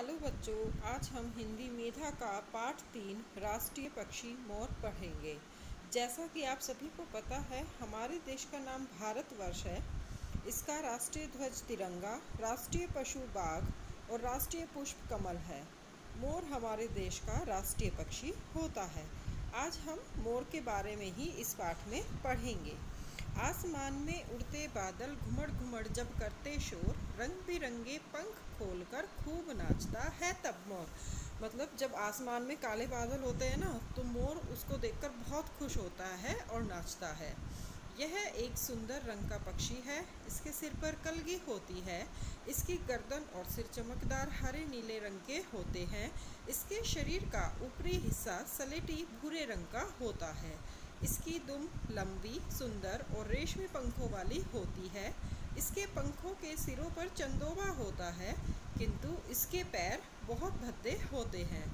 Hello बच्चों, आज हम हिंदी मेधा का पाठ 3 राष्ट्रीय पक्षी मोर पढ़ेंगे। जैसा कि आप सभी को पता है, हमारे देश का नाम भारतवर्ष है। इसका राष्ट्रीय ध्वज तिरंगा, राष्ट्रीय पशु बाघ और राष्ट्रीय पुष्प कमल है। मोर हमारे देश का राष्ट्रीय पक्षी होता है। आज हम मोर के बारे में ही इस पाठ में पढ़ेंगे। आसमान में उड़ते बादल घुमड़ घुमड़ जब करते शोर, रंग बिरंगे पंख खोलकर खूब नाचता है तब मोर। मतलब जब आसमान में काले बादल होते हैं ना, तो मोर उसको देखकर बहुत खुश होता है और नाचता है। यह एक सुंदर रंग का पक्षी है। इसके सिर पर कलगी होती है। इसकी गर्दन और सिर चमकदार हरे नीले रंग के होते हैं। इसके शरीर का ऊपरी हिस्सा सलेटी भूरे रंग का होता है। इसकी दुम लंबी, सुंदर और रेशमी पंखों वाली होती है। इसके पंखों के सिरों पर चंदोबा होता है, किंतु इसके पैर बहुत भद्दे होते हैं।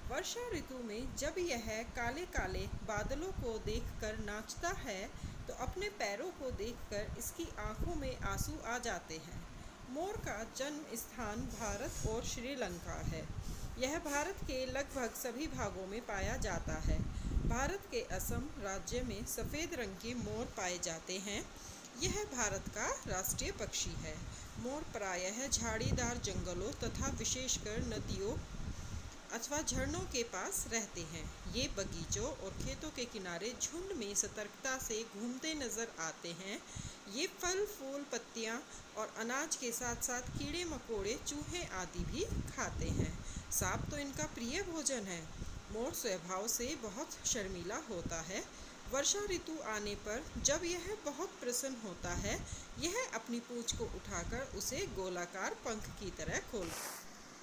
वर्षा ऋतु में जब यह काले काले बादलों को देखकर नाचता है, तो अपने पैरों को देखकर इसकी आंखों में आंसू आ जाते हैं। मोर का जन्म स्थान भारत और श्रीलंका है। यह भारत के लगभग सभी भागों में पाया जाता है। भारत के असम राज्य में सफ़ेद रंग के मोर पाए जाते हैं। यह भारत का राष्ट्रीय पक्षी है। मोर प्रायः झाड़ीदार जंगलों तथा विशेषकर नदियों अथवा झरनों के पास रहते हैं। ये बगीचों और खेतों के किनारे झुंड में सतर्कता से घूमते नजर आते हैं। ये फल फूल पत्तियाँ और अनाज के साथ साथ कीड़े मकोड़े चूहे आदि भी खाते हैं। सांप तो इनका प्रिय भोजन है। मोर स्वभाव से बहुत शर्मीला होता है। वर्षा ऋतु आने पर जब यह बहुत प्रसन्न होता है, यह अपनी पूंछ को उठाकर उसे गोलाकार पंख की तरह खोलता है।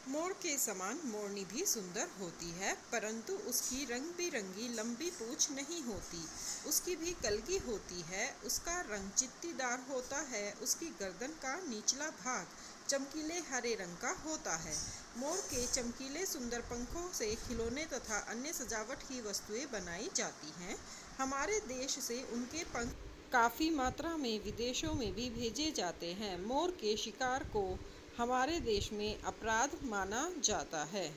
मोर के समान मोरनी भी सुंदर होती है, परंतु उसकी रंग बिरंगी लंबी पूंछ नहीं होती। उसकी भी कलगी होती है। उसका रंग चित्तीदार होता है। उसकी गर्दन का निचला भाग चमकीले हरे रंग का होता है। मोर के चमकीले सुंदर पंखों से खिलौने तथा अन्य सजावट की वस्तुएं बनाई जाती हैं। हमारे देश से उनके पंख काफ़ी मात्रा में विदेशों में भी भेजे जाते हैं। मोर के शिकार को हमारे देश में अपराध माना जाता है।